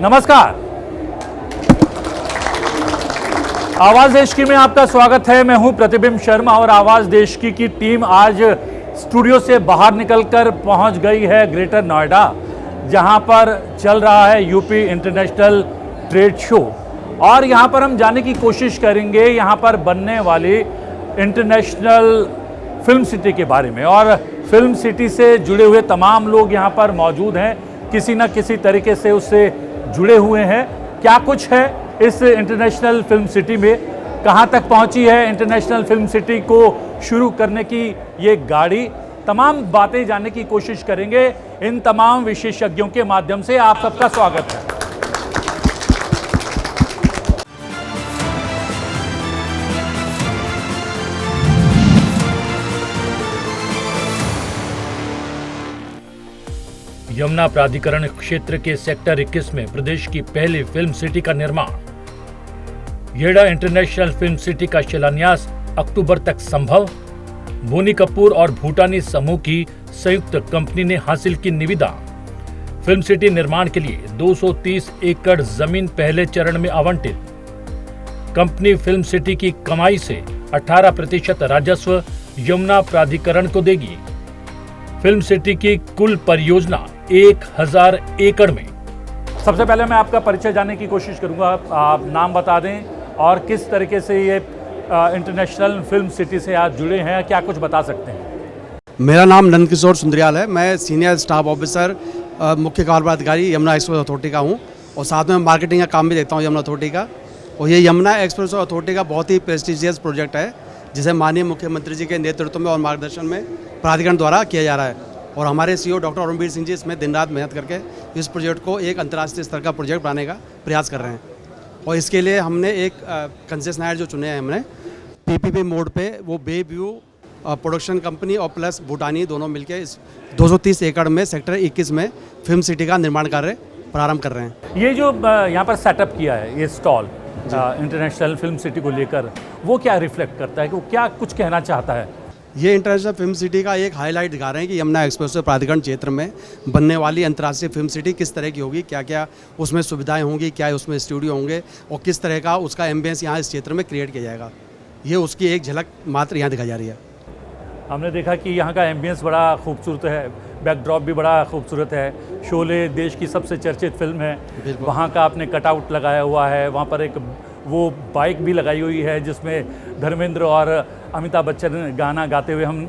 नमस्कार, आवाज देश की में आपका स्वागत है। मैं हूं प्रतिबिंब शर्मा और आवाज देश की टीम आज स्टूडियो से बाहर निकलकर पहुंच गई है ग्रेटर नोएडा, जहां पर चल रहा है यूपी इंटरनेशनल ट्रेड शो। और यहां पर हम जाने की कोशिश करेंगे यहां पर बनने वाली इंटरनेशनल फिल्म सिटी के बारे में। और फिल्म सिटी से जुड़े हुए तमाम लोग यहां पर मौजूद हैं, किसी न किसी तरीके से उससे जुड़े हुए हैं। क्या कुछ है इस इंटरनेशनल फिल्म सिटी में, कहां तक पहुंची है इंटरनेशनल फिल्म सिटी को शुरू करने की ये गाड़ी, तमाम बातें जानने की कोशिश करेंगे इन तमाम विशेषज्ञों के माध्यम से। आप सबका स्वागत है। यमुना प्राधिकरण क्षेत्र के सेक्टर 21 में प्रदेश की पहली फिल्म सिटी का निर्माण। येड़ा इंटरनेशनल फिल्म सिटी का शिलान्यास अक्टूबर तक संभव। बोनी कपूर और भूटानी समूह की संयुक्त कंपनी ने हासिल की निविदा। फिल्म सिटी निर्माण के लिए 230 एकड़ जमीन पहले चरण में आवंटित। कंपनी फिल्म सिटी की कमाई से 18% राजस्व यमुना प्राधिकरण को देगी। फिल्म सिटी की कुल परियोजना 1000 एकड़ में। सबसे पहले मैं आपका परिचय जानने की कोशिश करूंगा। आप नाम बता दें और किस तरीके से ये इंटरनेशनल फिल्म सिटी से आज जुड़े हैं, क्या कुछ बता सकते हैं? मेरा नाम नंदकिशोर सुंदरियाल है। मैं सीनियर स्टाफ ऑफिसर मुख्य कार्यपालक अधिकारी यमुना एक्सप्रेस अथॉरिटी का हूँ और साथ में मार्केटिंग का काम भी देखता हूँ यमुना अथॉरिटी का। और ये यमुना एक्सप्रेस अथॉरिटी का बहुत ही प्रेस्टिजियस प्रोजेक्ट है, जिसे माननीय मुख्यमंत्री जी के नेतृत्व में और मार्गदर्शन में प्राधिकरण द्वारा किया जा रहा है। और हमारे सीईओ डॉक्टर अरुणवीर सिंह जी इसमें दिन रात मेहनत करके इस प्रोजेक्ट को एक अंतर्राष्ट्रीय स्तर का प्रोजेक्ट बनाने का प्रयास कर रहे हैं। और इसके लिए हमने एक कंसेशनर जो चुने हैं हमने पीपीपी मोड पे, वो बे व्यू प्रोडक्शन कंपनी और प्लस भूटानी दोनों मिलकर इस 230 एकड़ में सेक्टर 21 में फिल्म सिटी का निर्माण कार्य प्रारंभ कर रहे हैं। ये जो यहाँ पर सेटअप किया है ये स्टॉल इंटरनेशनल फिल्म सिटी को लेकर, वो क्या रिफ्लेक्ट करता है, कि वो क्या कुछ कहना चाहता है? ये इंटरनेशनल फिल्म सिटी का एक हाईलाइट दिखा रहे हैं कि यमुना एक्सप्रेसवे प्राधिकरण क्षेत्र में बनने वाली अंतर्राष्ट्रीय फिल्म सिटी किस तरह की होगी, क्या क्या उसमें सुविधाएं होंगी, क्या उसमें स्टूडियो होंगे और किस तरह का उसका एम्बियंस यहाँ इस क्षेत्र में क्रिएट किया जाएगा। ये उसकी एक झलक मात्र यहाँ दिखाई जा रही है। हमने देखा कि यहाँ का एम्बियंस बड़ा खूबसूरत है, बैकड्रॉप भी बड़ा खूबसूरत है। शोले देश की सबसे चर्चित फिल्म है, वहाँ का आपने कटआउट लगाया हुआ है। वहाँ पर एक वो बाइक भी लगाई हुई है जिसमें धर्मेंद्र और अमिताभ बच्चन गाना गाते हुए हम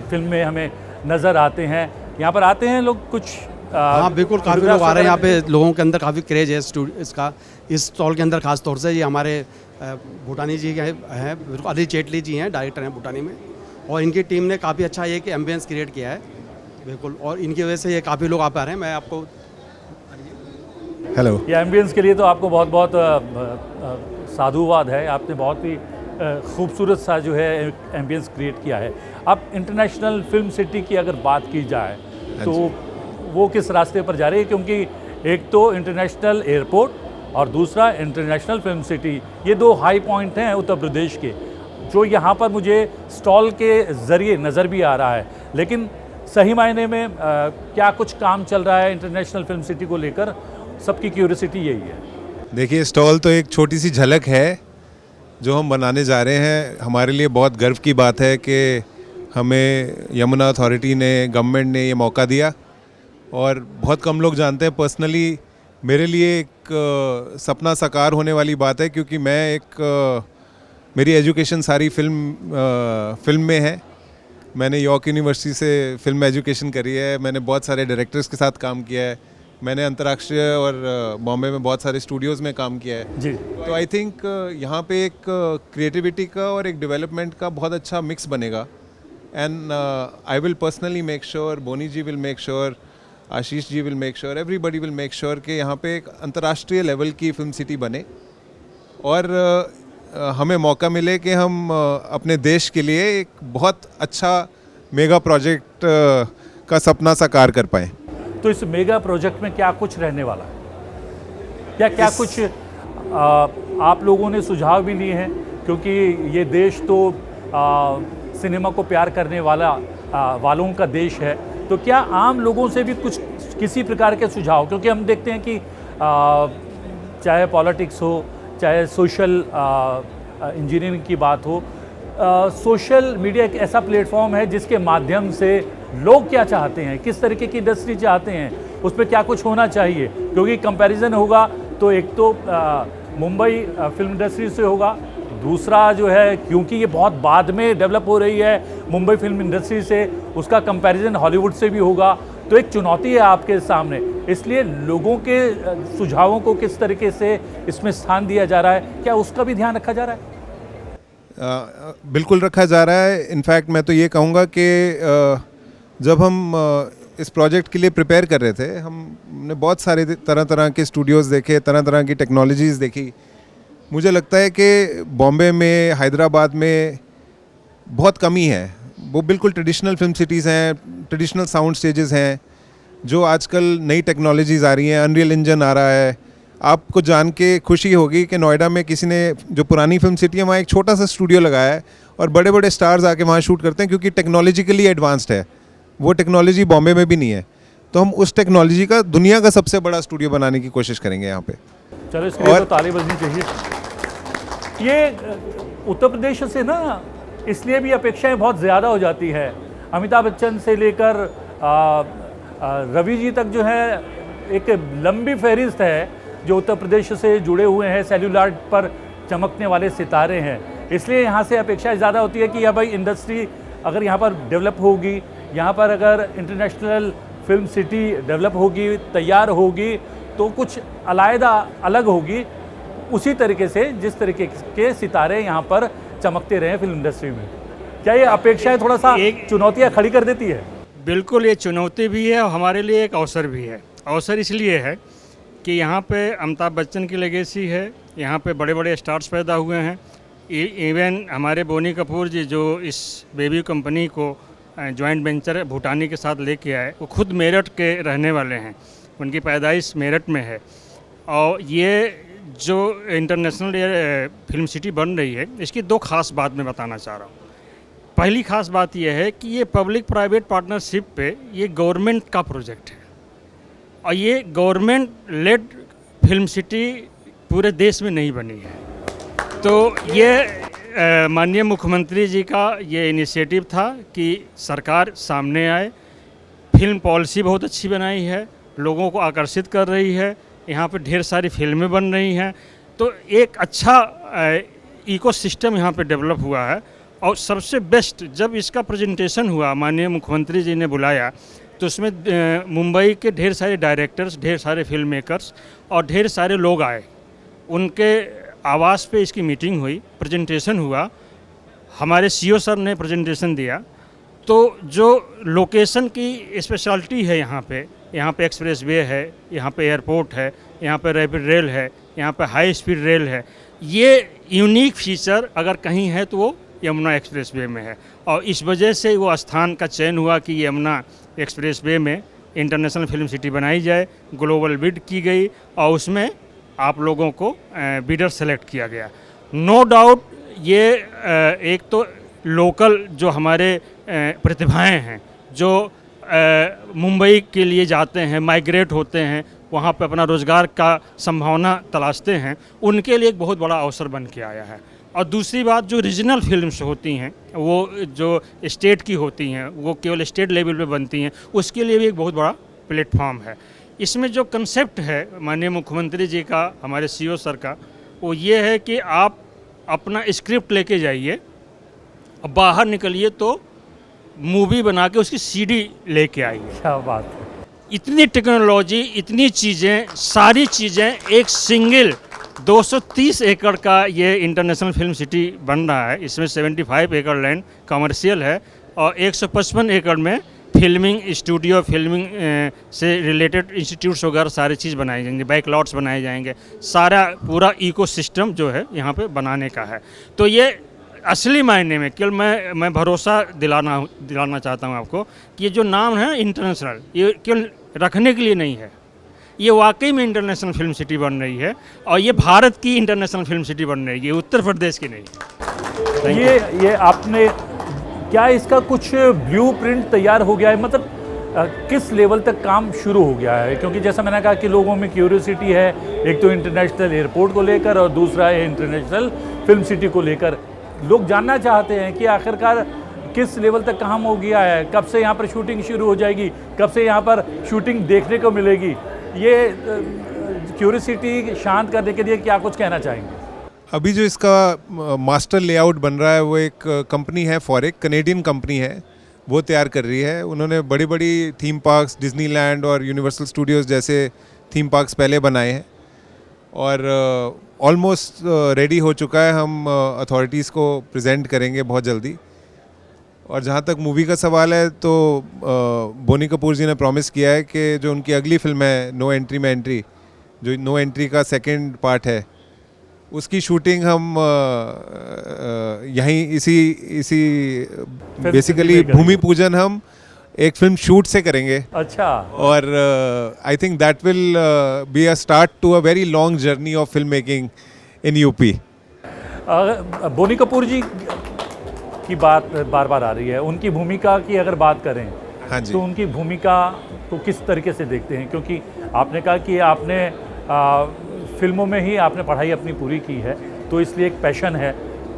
फिल्म में हमें नज़र आते हैं। यहाँ पर आते हैं लोग कुछ हाँ बिल्कुल, काफ़ी लोग आ रहे हैं यहाँ पे। लोगों के अंदर काफ़ी क्रेज है इसका, इस स्टॉल के अंदर खास तौर से। ये हमारे भूटानी जी हैं, बिल्कुल अदिल चेटली जी हैं, डायरेक्टर हैं भूटानी में, और इनकी टीम ने काफ़ी अच्छा एक एम्बियंस क्रिएट किया है बिल्कुल। और इनकी वजह से ये काफ़ी लोग आ पा रहे हैं। मैं आपको हेलो, ये एम्बियंस के लिए तो आपको बहुत बहुत साधुवाद है। आपने बहुत ही खूबसूरत सा जो है एम्बियंस क्रिएट किया है। अब इंटरनेशनल फिल्म सिटी की अगर बात की जाए तो वो किस रास्ते पर जा रही है? क्योंकि एक तो इंटरनेशनल एयरपोर्ट और दूसरा इंटरनेशनल फिल्म सिटी, ये दो हाई पॉइंट हैं उत्तर प्रदेश के, जो यहाँ पर मुझे स्टॉल के ज़रिए नज़र भी आ रहा है। लेकिन सही मायने में क्या कुछ काम चल रहा है इंटरनेशनल फिल्म सिटी को लेकर? सबकी क्यूरियोसिटी यही है। देखिए, स्टॉल तो एक छोटी सी झलक है जो हम बनाने जा रहे हैं। हमारे लिए बहुत गर्व की बात है कि हमें यमुना अथॉरिटी ने, गवर्नमेंट ने ये मौका दिया और बहुत कम लोग जानते हैं। पर्सनली मेरे लिए एक सपना साकार होने वाली बात है, क्योंकि मैं मेरी एजुकेशन सारी फिल्म में है। मैंने यॉर्क यूनिवर्सिटी से फिल्म एजुकेशन करी है। मैंने बहुत सारे डायरेक्टर्स के साथ काम किया है। मैंने अंतर्राष्ट्रीय और बॉम्बे में बहुत सारे स्टूडियोज़ में काम किया है जी। तो आई थिंक यहाँ पे एक क्रिएटिविटी का और एक डेवलपमेंट का बहुत अच्छा मिक्स बनेगा। And I will personally make sure, Boney ji will make sure, Ashish ji will make sure, everybody will make sure कि यहाँ पे एक अंतर्राष्ट्रीय लेवल की फिल्म सिटी बने और हमें मौका मिले कि हम अपने देश के लिए एक बहुत अच्छा मेगा प्रोजेक्ट का सपना साकार कर पाएँ। तो इस मेगा प्रोजेक्ट में क्या कुछ रहने वाला है? क्या कुछ आप लोगों ने सुझाव भी लिए हैं? क्योंकि ये देश तो सिनेमा को प्यार करने वालों का देश है, तो क्या आम लोगों से भी कुछ किसी प्रकार के सुझाव, क्योंकि हम देखते हैं कि चाहे पॉलिटिक्स हो, चाहे सोशल इंजीनियरिंग की बात हो, सोशल मीडिया एक ऐसा प्लेटफॉर्म है जिसके माध्यम से लोग क्या चाहते हैं, किस तरीके की इंडस्ट्री चाहते हैं, उस पर क्या कुछ होना चाहिए, क्योंकि कंपैरिजन होगा तो एक तो मुंबई फिल्म इंडस्ट्री से होगा, दूसरा जो है क्योंकि ये बहुत बाद में डेवलप हो रही है मुंबई फिल्म इंडस्ट्री से, उसका कंपैरिजन हॉलीवुड से भी होगा। तो एक चुनौती है आपके सामने, इसलिए लोगों के सुझावों को किस तरीके से इसमें स्थान दिया जा रहा है, क्या उसका भी ध्यान रखा जा रहा है? बिल्कुल रखा जा रहा है। इनफैक्ट मैं तो ये कहूँगा कि जब हम इस प्रोजेक्ट के लिए प्रिपेयर कर रहे थे, हमने बहुत सारे तरह तरह के स्टूडियोज़ देखे, तरह तरह की टेक्नोलॉजीज़ देखी। मुझे लगता है कि बॉम्बे में, हैदराबाद में बहुत कमी है। वो बिल्कुल ट्रेडिशनल फिल्म सिटीज़ हैं, ट्रेडिशनल साउंड स्टेजेस हैं, जो आजकल नई टेक्नोलॉजीज़ आ रही हैं, अनरियल इंजन आ रहा है। आपको जान के खुशी होगी कि नोएडा में किसी ने, जो पुरानी फिल्म सिटी है, वहाँ एक छोटा सा स्टूडियो लगाया है और बड़े बड़े स्टार्स आके वहाँ शूट करते हैं, क्योंकि टेक्नोलॉजिकली एडवांस्ड है। वो टेक्नोलॉजी बॉम्बे में भी नहीं है। तो हम उस टेक्नोलॉजी का दुनिया का सबसे बड़ा स्टूडियो बनाने की कोशिश करेंगे यहाँ पे। चलो, इसके लिए तो ताली बजनी चाहिए। ये उत्तर प्रदेश से ना इसलिए भी अपेक्षाएं बहुत ज़्यादा हो जाती है। अमिताभ बच्चन से लेकर रवि जी तक जो है एक लंबी फहरिस्त है जो उत्तर प्रदेश से जुड़े हुए हैं, सेल्यूलॉइड पर चमकने वाले सितारे हैं। इसलिए यहाँ से अपेक्षाएं ज़्यादा होती है कि यह भाई इंडस्ट्री अगर यहाँ पर डेवलप होगी, यहाँ पर अगर इंटरनेशनल फिल्म सिटी डेवलप होगी, तैयार होगी, तो कुछ अलग होगी उसी तरीके से जिस तरीके के सितारे यहाँ पर चमकते रहे फिल्म इंडस्ट्री में। क्या ये अपेक्षाएं थोड़ा सा एक चुनौतियाँ खड़ी कर देती है? बिल्कुल, ये चुनौती भी है और हमारे लिए एक अवसर भी है। अवसर इसलिए है कि यहाँ पे अमिताभ बच्चन की लेगेसी है, यहाँ पे बड़े बड़े स्टार्स पैदा हुए हैं। इवन हमारे बोनी कपूर जी जो इस बेबी कंपनी को जॉइंट वेंचर भूटानी के साथ लेके आए, वो खुद मेरठ के रहने वाले हैं, उनकी पैदाइश मेरठ में है। और ये जो इंटरनेशनल फिल्म सिटी बन रही है, इसकी दो खास बात मैं बताना चाह रहा हूँ। पहली खास बात यह है कि ये पब्लिक प्राइवेट पार्टनरशिप पे ये गवर्नमेंट का प्रोजेक्ट है और ये गवर्नमेंट लेड फिल्म सिटी पूरे देश में नहीं बनी है। तो ये माननीय मुख्यमंत्री जी का ये इनिशिएटिव था कि सरकार सामने आए, फिल्म पॉलिसी बहुत अच्छी बनाई है, लोगों को आकर्षित कर रही है, यहाँ पे ढेर सारी फिल्में बन रही हैं। तो एक अच्छा इकोसिस्टम यहाँ पे डेवलप हुआ है। और सबसे बेस्ट जब इसका प्रेजेंटेशन हुआ, माननीय मुख्यमंत्री जी ने बुलाया, तो उसमें मुंबई के ढेर सारे डायरेक्टर्स, ढेर सारे फिल्म मेकर्स और ढेर सारे लोग आए। उनके आवास पे इसकी मीटिंग हुई, प्रेजेंटेशन हुआ, हमारे सीईओ सर ने प्रेजेंटेशन दिया। तो जो लोकेशन की स्पेशलिटी है यहाँ पे एक्सप्रेस वे है, यहाँ पे एयरपोर्ट है, यहाँ पे रैपिड रेल है, यहाँ पे हाई स्पीड रेल है। ये यूनिक फीचर अगर कहीं है तो वो यमुना एक्सप्रेस वे में है। और इस वजह से वो स्थान का चयन हुआ कि यमुना एक्सप्रेस वे में इंटरनेशनल फिल्म सिटी बनाई जाए। ग्लोबल बिड की गई और उसमें आप लोगों को बिडर सेलेक्ट किया गया। नो डाउट ये एक तो लोकल जो हमारे प्रतिभाएं हैं, जो मुंबई के लिए जाते हैं, माइग्रेट होते हैं, वहाँ पे अपना रोज़गार का संभावना तलाशते हैं, उनके लिए एक बहुत बड़ा अवसर बन के आया है। और दूसरी बात, जो रीजनल फिल्म्स होती हैं, वो जो स्टेट की होती हैं, वो केवल स्टेट लेवल पे बनती हैं, उसके लिए भी एक बहुत बड़ा प्लेटफॉर्म है। इसमें जो कंसेप्ट है माननीय मुख्यमंत्री जी का, हमारे सीईओ सर का, वो ये है कि आप अपना स्क्रिप्ट लेके जाइए, बाहर निकलिए तो मूवी बना के उसकी सीडी लेके आइए। क्या बात है! इतनी टेक्नोलॉजी, इतनी चीज़ें, सारी चीज़ें एक सिंगल 230 एकड़ का ये इंटरनेशनल फिल्म सिटी बन रहा है। इसमें 75 एकड़ लैंड कमर्शियल है और 155 एकड़ में फिल्मिंग स्टूडियो, फिल्मिंग से रिलेटेड इंस्टीट्यूट्स वगैरह सारी चीज़ बनाई जाएंगी, बैक लॉट्स बनाए जाएंगे। सारा पूरा इकोसिस्टम जो है यहाँ पे बनाने का है। तो ये असली मायने में केवल मैं भरोसा दिलाना चाहता हूँ आपको कि ये जो नाम है इंटरनेशनल, ये केवल रखने के लिए नहीं है, ये वाकई में इंटरनेशनल फिल्म सिटी बन रही है और ये भारत की इंटरनेशनल फिल्म सिटी बन रही है, ये उत्तर प्रदेश की नहीं। ये आपने क्या इसका कुछ ब्लूप्रिंट तैयार हो गया है? मतलब किस लेवल तक काम शुरू हो गया है? क्योंकि जैसा मैंने कहा कि लोगों में क्यूरियोसिटी है, एक तो इंटरनेशनल एयरपोर्ट को लेकर और दूसरा है इंटरनेशनल फिल्म सिटी को लेकर। लोग जानना चाहते हैं कि आखिरकार किस लेवल तक काम हो गया है, कब से यहाँ पर शूटिंग शुरू हो जाएगी, कब से यहाँ पर शूटिंग देखने को मिलेगी। ये क्यूरियोसिटी शांत करने के लिए क्या कुछ कहना चाहेंगे? अभी जो इसका मास्टर लेआउट बन रहा है वो एक कंपनी है, फॉरेक कनेडियन कंपनी है, वो तैयार कर रही है। उन्होंने बड़ी बड़ी थीम पार्क्स, डिज्नीलैंड और यूनिवर्सल स्टूडियोज़ जैसे थीम पार्क्स पहले बनाए हैं और ऑलमोस्ट रेडी हो चुका है। हम अथॉरिटीज़ को प्रेजेंट करेंगे बहुत जल्दी। और जहाँ तक मूवी का सवाल है तो बोनी कपूर जी ने प्रॉमिस किया है कि जो उनकी अगली फिल्म है नो एंट्री में एंट्री, जो नो एंट्री का सेकंड पार्ट है, उसकी शूटिंग हम यहीं इसी बेसिकली भूमि पूजन हम एक फिल्म शूट से करेंगे। अच्छा। और I think that will be a start to a very long journey of film making in UP. Boney Kapoor ji की बात बार बार आ रही है, उनकी भूमिका की अगर बात करें, हाँ जी, तो उनकी भूमिका को किस तरीके से देखते हैं? क्योंकि आपने कहा कि आपने फिल्मों में ही आपने पढ़ाई अपनी पूरी की है, तो इसलिए एक पैशन है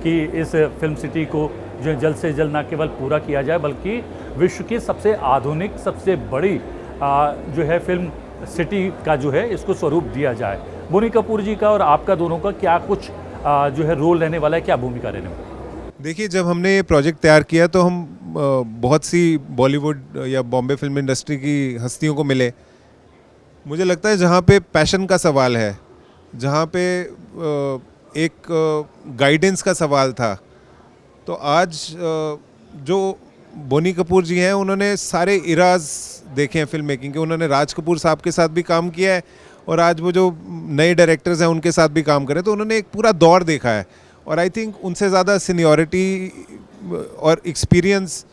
कि इस फिल्म सिटी को जो जल्द से जल्द ना केवल पूरा किया जाए बल्कि विश्व की सबसे आधुनिक, सबसे बड़ी जो है फिल्म सिटी का जो है इसको स्वरूप दिया जाए। बोनी कपूर जी का और आपका दोनों का क्या कुछ जो है रोल रहने वाला है, क्या भूमिका रहने वाली है? देखिए, जब हमने ये प्रोजेक्ट तैयार किया तो हम बहुत सी बॉलीवुड या बॉम्बे फिल्म इंडस्ट्री की हस्तियों को मिले। मुझे लगता है जहाँ पे पैशन का सवाल है, जहाँ पे एक गाइडेंस का सवाल था, तो आज जो बोनी कपूर जी हैं उन्होंने सारे इराज देखे हैं फिल्म मेकिंग के। उन्होंने राज कपूर साहब के साथ भी काम किया है और आज वो जो नए डायरेक्टर्स हैं उनके साथ भी काम करें, तो उन्होंने एक पूरा दौर देखा है। और आई थिंक उनसे ज़्यादा सीनियरिटी और एक्सपीरियंस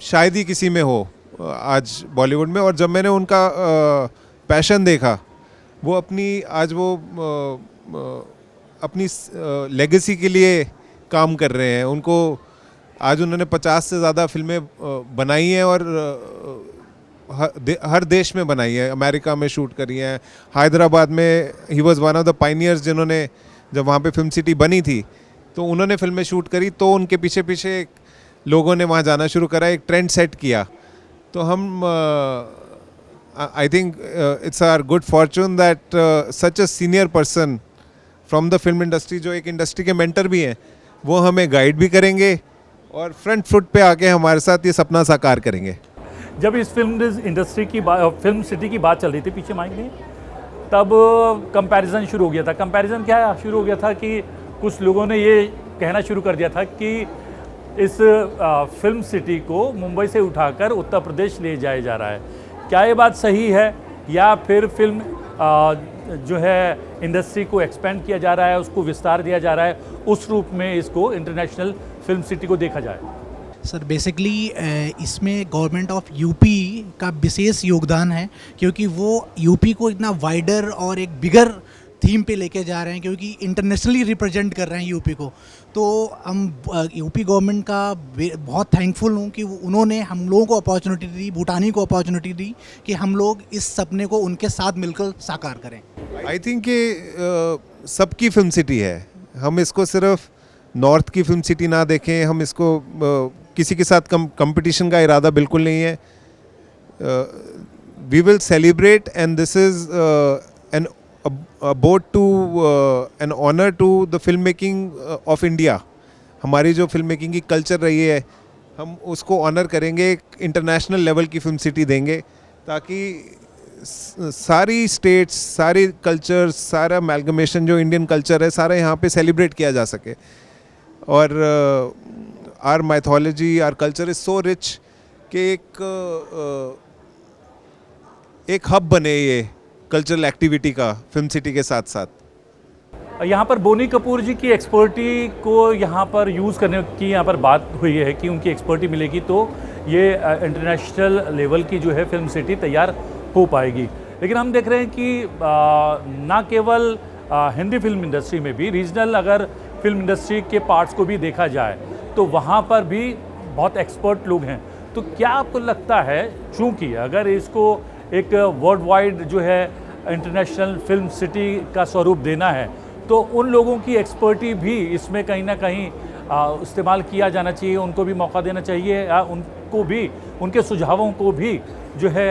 शायद ही किसी में हो आज बॉलीवुड में। और जब मैंने उनका पैशन देखा, वो अपनी लेगेसी के लिए काम कर रहे हैं। उनको आज उन्होंने 50 से ज़्यादा फिल्में बनाई हैं और हर देश में बनाई है। अमेरिका में शूट करी हैं, हैदराबाद में he was one of the pioneers, जिन्होंने जब वहाँ पे फिल्म सिटी बनी थी तो उन्होंने फिल्में शूट करी, तो उनके पीछे पीछे लोगों ने वहाँ जाना शुरू करा, एक ट्रेंड सेट किया। तो हम I think it's our good fortune that such a senior person from the film industry, जो एक इंडस्ट्री के मेंटर भी हैं, वो हमें गाइड भी करेंगे और फ्रंट फुट पे आके हमारे साथ ये सपना साकार करेंगे। जब इस फिल्म इंडस्ट्री की फिल्म सिटी की बात चल रही थी, पीछे माइक में, तब कंपैरिजन शुरू हो गया था। कंपैरिजन क्या शुरू हो गया था कि कुछ लोगों ने ये कहना शुरू कर दिया था कि इस फिल्म सिटी को मुंबई से उठाकर उत्तर प्रदेश ले जाया जा रहा है। क्या ये बात सही है या फिर फिल्म जो है इंडस्ट्री को एक्सपेंड किया जा रहा है, उसको विस्तार दिया जा रहा है, उस रूप में इसको इंटरनेशनल फिल्म सिटी को देखा जाए? सर बेसिकली इसमें गवर्नमेंट ऑफ यूपी का विशेष योगदान है, क्योंकि वो यूपी को इतना वाइडर और एक बिगर थीम पे लेके जा रहे हैं, क्योंकि इंटरनेशनली रिप्रेजेंट कर रहे हैं यूपी को। तो हम यूपी गवर्नमेंट का बहुत थैंकफुल हूँ कि उन्होंने हम लोगों को अपॉर्चुनिटी दी, भूटानी को अपॉर्चुनिटी दी कि हम लोग इस सपने को उनके साथ मिलकर साकार करें। आई थिंक ये सबकी फिल्म सिटी है। हम इसको सिर्फ नॉर्थ की फिल्म सिटी ना देखें, हम इसको किसी के साथ कंपटीशन का इरादा बिल्कुल नहीं है। We will celebrate and this is an ode to an honour to the film making of India. हमारी जो फिल्म मेकिंग की कल्चर रही है, हम उसको ऑनर करेंगे, एक इंटरनेशनल लेवल की फिल्म सिटी देंगे, ताकि सारी स्टेट्स, सारी कल्चर, सारा अमेलगमेशन जो इंडियन कल्चर है, सारा यहाँ पे सेलिब्रेट किया जा सके। और our mythology, our culture is so rich कि एक हब बने ये कल्चरल एक्टिविटी का फिल्म सिटी के साथ साथ। यहाँ पर बोनी कपूर जी की एक्सपर्टी को यहाँ पर यूज़ करने की यहाँ पर बात हुई है कि उनकी एक्सपर्टी मिलेगी तो ये इंटरनेशनल लेवल की जो है फिल्म सिटी तैयार हो पाएगी। लेकिन हम देख रहे हैं कि ना केवल हिंदी फिल्म इंडस्ट्री में भी, रीजनल अगर फिल्म इंडस्ट्री के पार्ट्स को भी देखा जाए तो वहाँ पर भी बहुत एक्सपर्ट लोग हैं। तो क्या आपको लगता है, चूंकि अगर इसको एक वर्ल्ड वाइड जो है इंटरनेशनल फिल्म सिटी का स्वरूप देना है, तो उन लोगों की एक्सपर्टी भी इसमें कहीं ना कहीं इस्तेमाल किया जाना चाहिए, उनको भी मौका देना चाहिए, उनको भी, उनके सुझावों को भी जो है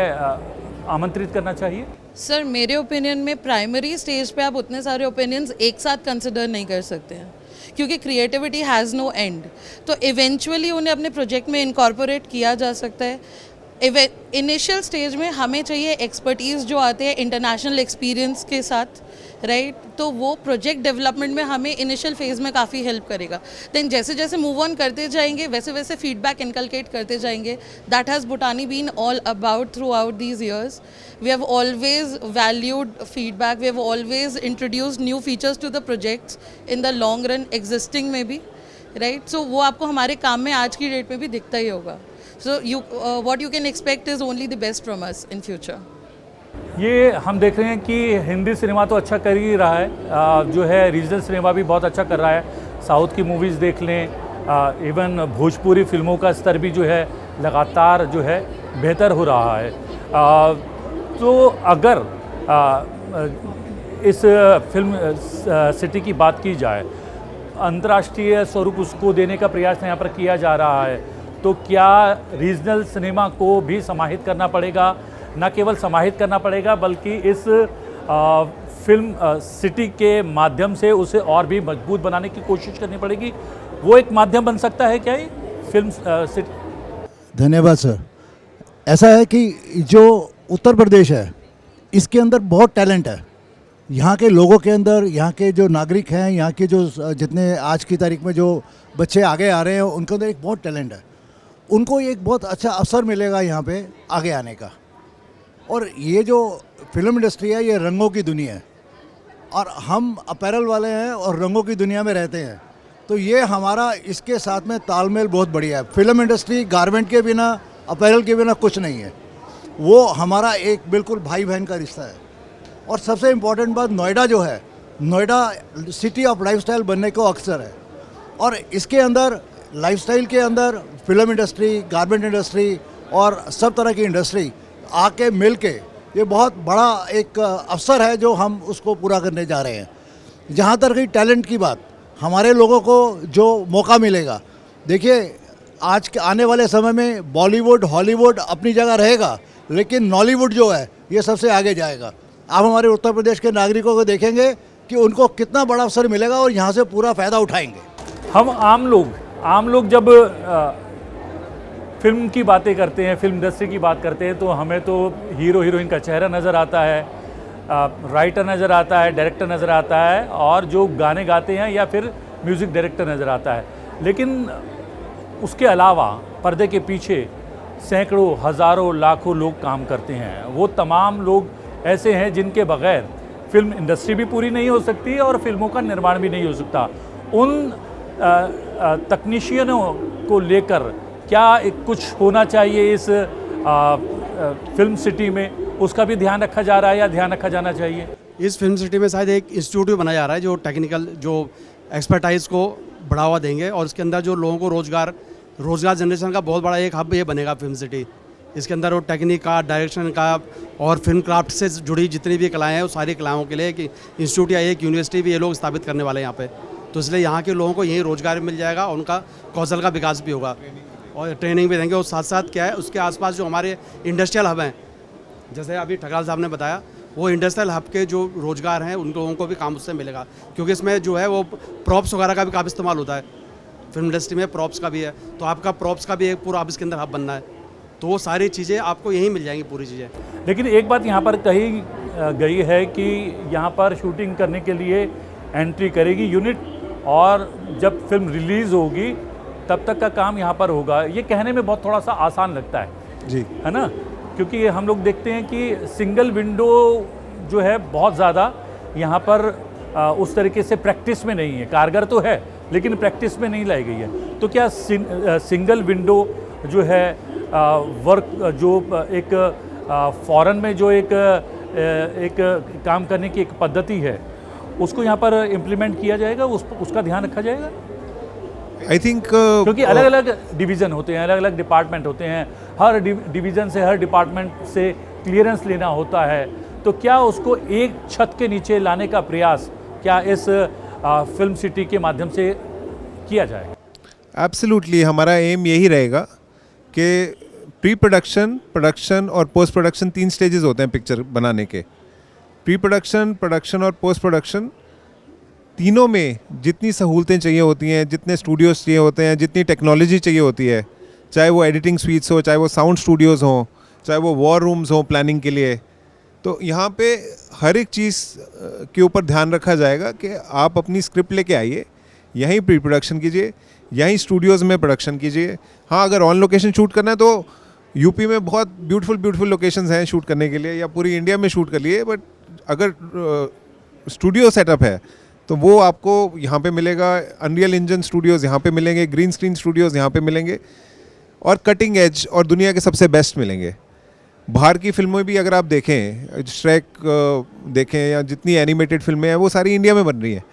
आमंत्रित करना चाहिए? सर मेरे ओपिनियन में प्राइमरी स्टेज पे आप उतने सारे ओपिनियंस एक साथ कंसिडर नहीं कर सकते हैं, क्योंकि क्रिएटिविटी हैज़ नो एंड। तो इवेंचुअली उन्हें अपने प्रोजेक्ट में इनकॉर्पोरेट किया जा सकता है। इनिशियल स्टेज में हमें चाहिए एक्सपर्टीज़ जो आते हैं इंटरनेशनल एक्सपीरियंस के साथ, राइट? तो वो प्रोजेक्ट डेवलपमेंट में हमें इनिशियल फेज़ में काफ़ी हेल्प करेगा। देन जैसे जैसे मूव ऑन करते जाएंगे वैसे वैसे फीडबैक इनकलकेट करते जाएंगे। That has Bhutani been all about throughout these years. We have always valued feedback, we have always introduced new features to the projects in the long run, existing में भी, right? सो वो आपको हमारे काम में आज की डेट में भी दिखता ही होगा। So you what you can expect is only the best from us in future. ये हम देख रहे हैं कि हिंदी सिनेमा तो अच्छा कर ही रहा है, जो है रीजनल सिनेमा भी बहुत अच्छा कर रहा है। साउथ की मूवीज़ देख लें, इवन भोजपुरी फिल्मों का स्तर भी जो है लगातार जो है बेहतर हो रहा है। तो अगर इस फिल्म सिटी की बात की जाए, अंतर्राष्ट्रीय स्वरूप उसको देने का प्रयास यहाँ पर किया जा रहा है, तो क्या रीजनल सिनेमा को भी समाहित करना पड़ेगा? न केवल समाहित करना पड़ेगा बल्कि इस फिल्म सिटी के माध्यम से उसे और भी मजबूत बनाने की कोशिश करनी पड़ेगी। वो एक माध्यम बन सकता है क्या ये फिल्म सिटी? धन्यवाद सर। ऐसा है कि जो उत्तर प्रदेश है इसके अंदर बहुत टैलेंट है। यहाँ के लोगों के अंदर, यहाँ के जो नागरिक हैं, यहाँ के जो जितने आज की तारीख में जो बच्चे आगे आ रहे हैं उनके अंदर एक बहुत टैलेंट है। उनको एक बहुत अच्छा अवसर मिलेगा यहाँ पे आगे आने का। और ये जो फिल्म इंडस्ट्री है ये रंगों की दुनिया है और हम अपैरल वाले हैं और रंगों की दुनिया में रहते हैं, तो ये हमारा इसके साथ में तालमेल बहुत बढ़िया है। फिल्म इंडस्ट्री गारमेंट के बिना, अपैरल के बिना कुछ नहीं है, वो हमारा एक बिल्कुल भाई बहन का रिश्ता है। और सबसे इम्पोर्टेंट बात, नोएडा जो है, नोएडा सिटी ऑफ लाइफस्टाइल बनने को अक्सर है और इसके अंदर लाइफस्टाइल के अंदर फिल्म इंडस्ट्री, गारमेंट इंडस्ट्री और सब तरह की इंडस्ट्री आके मिल के ये बहुत बड़ा एक अवसर है जो हम उसको पूरा करने जा रहे हैं। जहाँ तक रही टैलेंट की बात, हमारे लोगों को जो मौका मिलेगा, देखिए आज के आने वाले समय में बॉलीवुड, हॉलीवुड अपनी जगह रहेगा, लेकिन नॉलीवुड जो है ये सबसे आगे जाएगा। आप हमारे उत्तर प्रदेश के नागरिकों को देखेंगे कि उनको कितना बड़ा अवसर मिलेगा और यहाँ से पूरा फ़ायदा उठाएंगे। हम आम लोग जब फिल्म की बातें करते हैं, फिल्म इंडस्ट्री की बात करते हैं, तो हमें तो हीरो हीरोइन का चेहरा नज़र आता है, राइटर नज़र आता है, डायरेक्टर नज़र आता है और जो गाने गाते हैं या फिर म्यूज़िक डायरेक्टर नज़र आता है। लेकिन उसके अलावा पर्दे के पीछे सैकड़ों, हज़ारों, लाखों लोग काम करते हैं। वो तमाम लोग ऐसे हैं जिनके बगैर फिल्म इंडस्ट्री भी पूरी नहीं हो सकती और फिल्मों का निर्माण भी नहीं हो सकता। उन तकनीशियनों को लेकर क्या कुछ होना चाहिए इस फिल्म सिटी में, उसका भी ध्यान रखा जा रहा है या ध्यान रखा जाना चाहिए? इस फिल्म सिटी में शायद एक इंस्टीट्यूट भी बनाया जा रहा है जो टेक्निकल, जो एक्सपर्टाइज को बढ़ावा देंगे और इसके अंदर जो लोगों को रोज़गार जनरेशन का बहुत बड़ा एक हब ये बनेगा फिल्म सिटी। इसके अंदर वो टेक्निक का, डायरेक्शन का और फिल्म क्राफ्ट से जुड़ी जितनी भी कलाएँ हैं, वो सारी कलाओं के लिए एक इंस्टीट्यूट या एक यूनिवर्सिटी भी ये लोग स्थापित करने वाले हैं यहाँ पे। तो इसलिए यहाँ के लोगों को यहीं रोज़गार मिल जाएगा, उनका कौशल का विकास भी होगा और ट्रेनिंग भी देंगे। और साथ साथ क्या है, उसके आसपास जो हमारे इंडस्ट्रियल हब हैं, जैसे अभी ठकराल साहब ने बताया, वो इंडस्ट्रियल हब के जो रोज़गार हैं उन लोगों को भी काम उससे मिलेगा, क्योंकि इसमें जो है वो प्रॉप्स वगैरह का भी काफ़ी इस्तेमाल होता है। फिल्म इंडस्ट्री में प्रॉप्स का भी है, तो आपका प्रॉप्स का भी एक पूरा आप इसके अंदर हब बनना है, तो वो सारी चीज़ें आपको यहीं मिल जाएंगी, पूरी चीज़ें। लेकिन एक बात यहाँ पर कही गई है कि यहाँ पर शूटिंग करने के लिए एंट्री करेगी यूनिट और जब फिल्म रिलीज़ होगी तब तक का काम यहाँ पर होगा। ये कहने में बहुत थोड़ा सा आसान लगता है जी, है ना, क्योंकि हम लोग देखते हैं कि सिंगल विंडो जो है बहुत ज़्यादा यहाँ पर उस तरीके से प्रैक्टिस में नहीं है। कारगर तो है लेकिन प्रैक्टिस में नहीं लाई गई है। तो क्या सिंगल विंडो जो है वर्क, जो एक फॉरेन में जो एक काम करने की एक पद्धति है, उसको यहाँ पर इम्प्लीमेंट किया जाएगा, उसका ध्यान रखा जाएगा? आई थिंक क्योंकि अलग अलग डिवीज़न होते हैं, अलग अलग डिपार्टमेंट होते हैं, हर डिवीज़न से, हर डिपार्टमेंट से क्लियरेंस लेना होता है, तो क्या उसको एक छत के नीचे लाने का प्रयास क्या इस फिल्म सिटी के माध्यम से किया जाए? एब्सोल्युटली हमारा एम यही रहेगा कि प्री प्रोडक्शन, प्रोडक्शन और पोस्ट प्रोडक्शन 3 स्टेजेस होते हैं पिक्चर बनाने के। प्री प्रोडक्शन, प्रोडक्शन और पोस्ट प्रोडक्शन तीनों में जितनी सहूलतें चाहिए होती हैं, जितने स्टूडियोज़ चाहिए होते हैं, जितनी टेक्नोलॉजी चाहिए होती है, चाहे वो एडिटिंग स्वीट्स हो, चाहे वो साउंड स्टूडियोज़ हों, चाहे वो वॉर रूम्स हों प्लानिंग के लिए, तो यहाँ पे हर एक चीज़ के ऊपर ध्यान रखा जाएगा कि आप अपनी स्क्रिप्ट लेके आइए, यहीं प्री प्रोडक्शन कीजिए, यहीं स्टूडियोज़ में प्रोडक्शन कीजिए। हाँ, अगर ऑन लोकेशन शूट करना है तो यूपी में बहुत ब्यूटीफुल लोकेशंस हैं शूट करने के लिए, या पूरी इंडिया में शूट कर लिए, बट अगर स्टूडियो सेटअप है तो वो आपको यहाँ पे मिलेगा। अनरियल इंजन स्टूडियोज़ यहाँ पे मिलेंगे, ग्रीन स्क्रीन स्टूडियोज़ यहाँ पे मिलेंगे, और कटिंग एज और दुनिया के सबसे बेस्ट मिलेंगे। बाहर की फिल्में भी अगर आप देखें, श्रेक देखें या जितनी एनिमेटेड फिल्में हैं वो सारी इंडिया में बन रही हैं।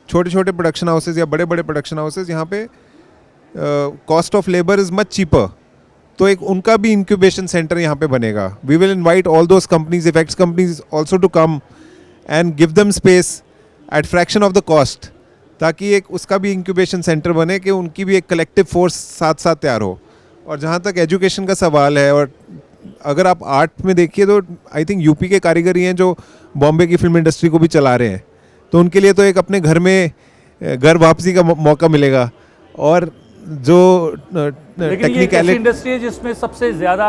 छोटे छोटे प्रोडक्शन हाउसेज या बड़े बड़े प्रोडक्शन हाउसेज, यहाँ पे cost of labour is much cheaper, तो एक उनका भी इंक्यूबेशन सेंटर यहाँ पे बनेगा। We will invite all those companies, effects companies also to come and give them space at fraction of the cost, ताकि एक उसका भी इंक्यूबेशन सेंटर बने कि उनकी भी एक कलेक्टिव फोर्स साथ साथ तैयार हो। और जहाँ तक एजुकेशन का सवाल है, और अगर आप आर्ट में देखिए तो आई थिंक यूपी के कारीगर ही हैं जो बॉम्बे की फिल्म इंडस्ट्री को भी चला रहे हैं, तो उनके लिए तो एक अपने घर में घर वापसी का मौका मिलेगा। और जो टेक्निकल इंडस्ट्री है जिसमें सबसे ज़्यादा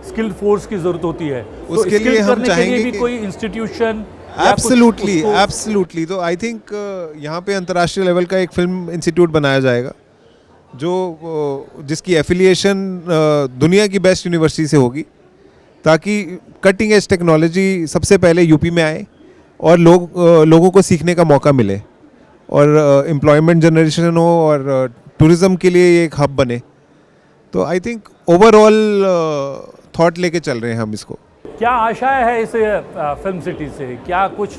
स्किल्ड फोर्स की ज़रूरत होती है, उसके लिए हम चाहेंगे भी कोई इंस्टीट्यूशन। एब्सोल्युटली तो आई थिंक यहाँ पे अंतर्राष्ट्रीय लेवल का एक फिल्म इंस्टीट्यूट बनाया जाएगा, जो जिसकी एफिलिएशन दुनिया की बेस्ट यूनिवर्सिटी से होगी, ताकि कटिंग एज टेक्नोलॉजी सबसे पहले यूपी में आए और लोगों को सीखने का मौका मिले, और एम्प्लॉयमेंट जनरेशन हो, और टूरिज़्म के लिए ये एक हब बने। तो आई थिंक ओवरऑल थॉट लेके चल रहे हैं हम इसको। क्या आशाएं है इस फिल्म सिटी से? क्या कुछ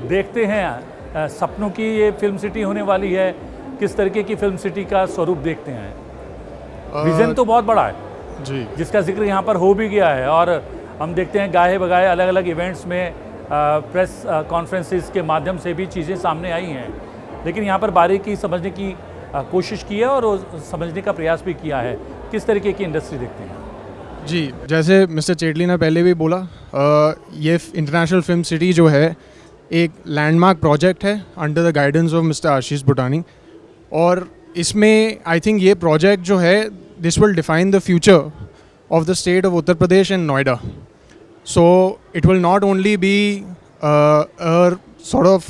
देखते हैं सपनों की ये फिल्म सिटी होने वाली है? किस तरीके की फिल्म सिटी का स्वरूप देखते हैं? विजन तो बहुत बड़ा है जी, जिसका जिक्र यहाँ पर हो भी गया है, और हम देखते हैं गाहे बगाहे अलग अलग इवेंट्स में प्रेस कॉन्फ्रेंसेस के माध्यम से भी चीज़ें सामने आई हैं, लेकिन यहाँ पर बारीकी समझने की कोशिश की है और समझने का प्रयास भी किया है। किस तरीके की इंडस्ट्री देखते हैं? जी, जैसे मिस्टर चेटली ने पहले भी बोला, ये इंटरनेशनल फिल्म सिटी जो है एक लैंडमार्क प्रोजेक्ट है under the guidance of mister Ashish Bhutani, और इसमें आई थिंक ये प्रोजेक्ट जो है this will define the future of the state of Uttar Pradesh and Noida. So it will not only be sort of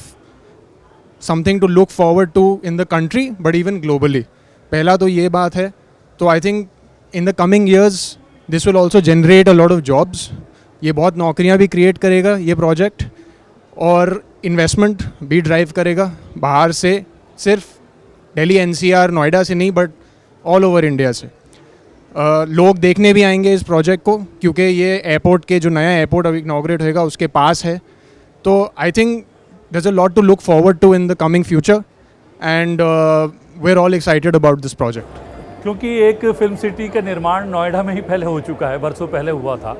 something to look forward to in the country but even globally. पहला तो ये बात है। तो I think in the coming years this will also generate a lot of jobs. ये बहुत नौकरियां भी क्रिएट करेगा ये प्रोजेक्ट, और इन्वेस्टमेंट भी ड्राइव करेगा बाहर से, सिर्फ दिल्ली एनसीआर नोएडा से नहीं बट ऑल ओवर इंडिया से। लोग देखने भी आएंगे इस प्रोजेक्ट को, क्योंकि ये एयरपोर्ट के जो नया एयरपोर्ट अभी इनॉग्रेट होगा उसके पास है। तो I think there's a lot to look forward to in the coming future, and we're all excited about this project. क्योंकि एक फिल्म सिटी का निर्माण नोएडा में ही पहले हो चुका है, बरसों पहले हुआ था,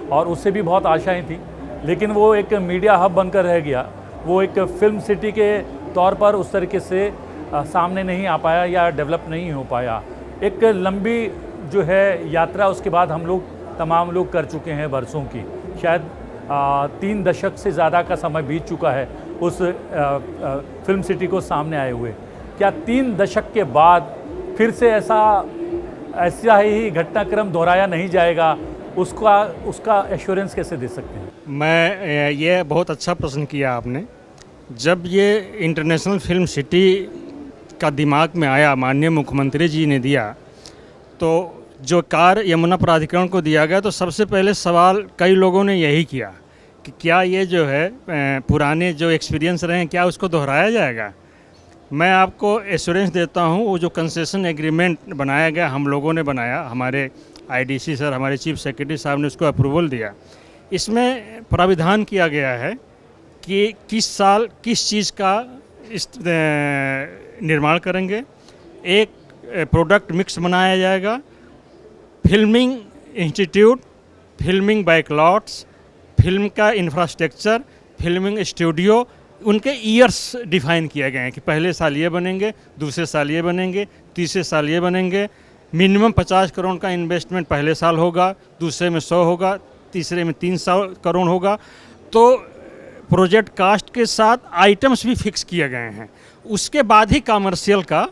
और उससे भी बहुत आशाएं थी, लेकिन वो एक मीडिया हब बनकर रह गया। वो एक फिल्म सिटी के तौर पर उस तरीके से सामने नहीं आ पाया या डेवलप नहीं हो पाया। एक लंबी जो है यात्रा उसके बाद हम लोग तमाम लोग कर चुके हैं बरसों की, शायद 3 दशक से ज़्यादा का समय बीत चुका है उस फिल्म सिटी को सामने आए हुए। क्या 3 दशक के बाद फिर से ऐसा ही घटनाक्रम दोहराया नहीं जाएगा? उसका एश्योरेंस कैसे दे सकते हैं? मैं ये बहुत अच्छा प्रश्न किया आपने। जब ये इंटरनेशनल फिल्म सिटी का दिमाग में आया, माननीय मुख्यमंत्री जी ने दिया, तो जो कार्य यमुना प्राधिकरण को दिया गया, तो सबसे पहले सवाल कई लोगों ने यही किया कि क्या ये जो है पुराने जो एक्सपीरियंस रहे हैं क्या उसको दोहराया जाएगा। मैं आपको एश्योरेंस देता हूँ, वो जो कंसेशन एग्रीमेंट बनाया गया, हम लोगों ने बनाया, हमारे आईडीसी सर, हमारे चीफ सेक्रेटरी साहब ने उसको अप्रूवल दिया। इसमें प्राविधान किया गया है कि किस साल किस चीज़ का निर्माण करेंगे, एक प्रोडक्ट मिक्स बनाया जाएगा। फिल्मिंग इंस्टीट्यूट, फिल्मिंग बैकलॉट्स, फिल्म का इंफ्रास्ट्रक्चर, फिल्मिंग स्टूडियो, उनके ईयर्स डिफाइन किए गए हैं कि पहले साल ये बनेंगे, दूसरे साल ये बनेंगे, तीसरे साल ये बनेंगे। मिनिमम 50 करोड़ का इन्वेस्टमेंट पहले साल होगा, दूसरे में 100 होगा, तीसरे में 300 करोड़ होगा। तो प्रोजेक्ट कास्ट के साथ आइटम्स भी फिक्स किए गए हैं। उसके बाद ही कमर्शियल का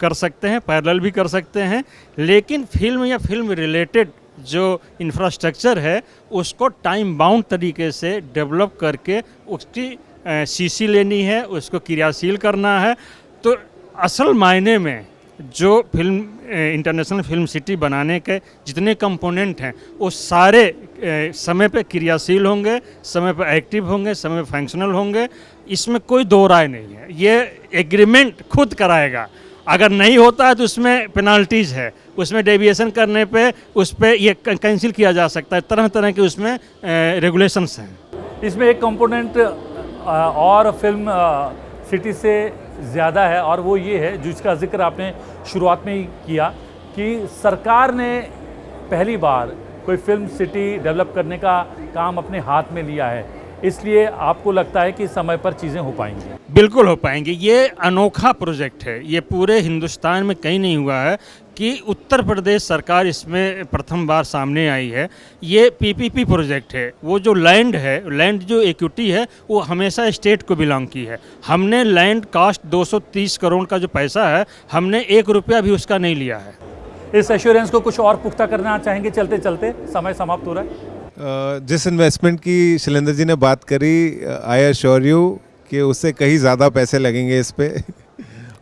कर सकते हैं, पैरेलल भी कर सकते हैं। लेकिन फिल्म या फिल्म रिलेटेड जो इंफ्रास्ट्रक्चर है उसको टाइम बाउंड तरीके से डेवलप करके उसकी सीसी लेनी है, उसको क्रियाशील करना है। तो असल मायने में जो फिल्म इंटरनेशनल फिल्म सिटी बनाने के जितने कंपोनेंट हैं वो सारे समय पे क्रियाशील होंगे, समय पे एक्टिव होंगे, समय पे फंक्शनल होंगे। इसमें कोई दो राय नहीं है। ये एग्रीमेंट खुद कराएगा। अगर नहीं होता है तो उसमें पेनाल्टीज़ है, उसमें डेविएशन करने पे उस पर ये कैंसिल किया जा सकता है। तरह तरह के उसमें रेगुलेशंस हैं। इसमें एक कंपोनेंट और फिल्म सिटी से ज़्यादा है और वो ये है जिसका जिक्र आपने शुरुआत में ही किया कि सरकार ने पहली बार कोई फिल्म सिटी डेवलप करने का काम अपने हाथ में लिया है। इसलिए आपको लगता है कि समय पर चीज़ें हो पाएंगी? बिल्कुल हो पाएंगी। ये अनोखा प्रोजेक्ट है, ये पूरे हिंदुस्तान में कहीं नहीं हुआ है कि उत्तर प्रदेश सरकार इसमें प्रथम बार सामने आई है। ये पीपीपी प्रोजेक्ट है। वो जो लैंड है, लैंड जो इक्विटी है वो हमेशा स्टेट को बिलोंग की है। हमने लैंड कास्ट 230 करोड़ का जो पैसा है, हमने 1 रुपया भी उसका नहीं लिया है। इस एश्योरेंस को कुछ और पुख्ता करना चाहेंगे? चलते चलते समय समाप्त हो रहा है। जिस इन्वेस्टमेंट की शैलेंद्र जी ने बात करी, आई एश्योर यू कि उससे कहीं ज़्यादा पैसे लगेंगे इस पे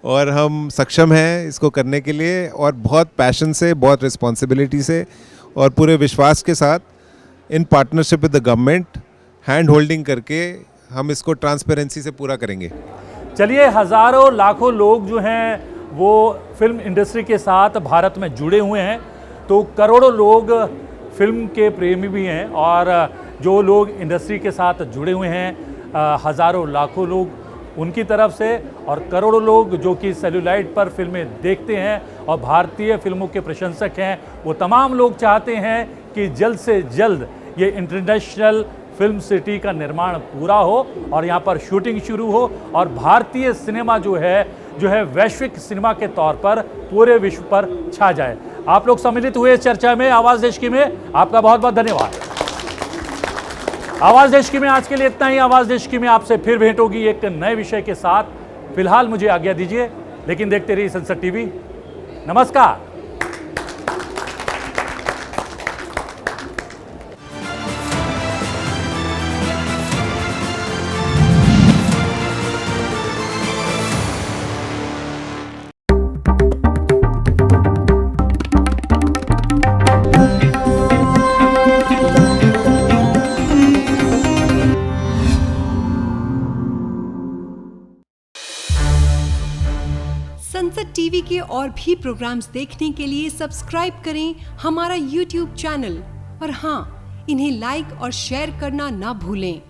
और हम सक्षम हैं इसको करने के लिए, और बहुत पैशन से, बहुत रिस्पॉन्सिबिलिटी से और पूरे विश्वास के साथ in partnership with the government hand holding करके हम इसको ट्रांसपेरेंसी से पूरा करेंगे। चलिए, हज़ारों लाखों लोग जो हैं वो फिल्म इंडस्ट्री के साथ भारत में जुड़े हुए हैं, तो करोड़ों लोग फिल्म के प्रेमी भी हैं और जो लोग इंडस्ट्री के साथ जुड़े हुए हैं हज़ारों लाखों लोग उनकी तरफ से, और करोड़ों लोग जो कि सेलुलाइट पर फिल्में देखते हैं और भारतीय फिल्मों के प्रशंसक हैं, वो तमाम लोग चाहते हैं कि जल्द से जल्द ये इंटरनेशनल फिल्म सिटी का निर्माण पूरा हो और यहाँ पर शूटिंग शुरू हो और भारतीय सिनेमा जो है वैश्विक सिनेमा के तौर पर पूरे विश्व पर छा जाए। आप लोग सम्मिलित हुए इस चर्चा में आवाज़ देश की में, आपका बहुत बहुत धन्यवाद। आवाज़ देश की में आज के लिए इतना ही। आवाज़ देश की में आपसे फिर भेंट होगी एक नए विषय के साथ। फिलहाल मुझे आज्ञा दीजिए, लेकिन देखते रहिए संसद टीवी। नमस्कार। संसद टीवी के और भी प्रोग्राम्स देखने के लिए सब्सक्राइब करें हमारा YouTube चैनल और हाँ, इन्हें लाइक और शेयर करना ना भूलें।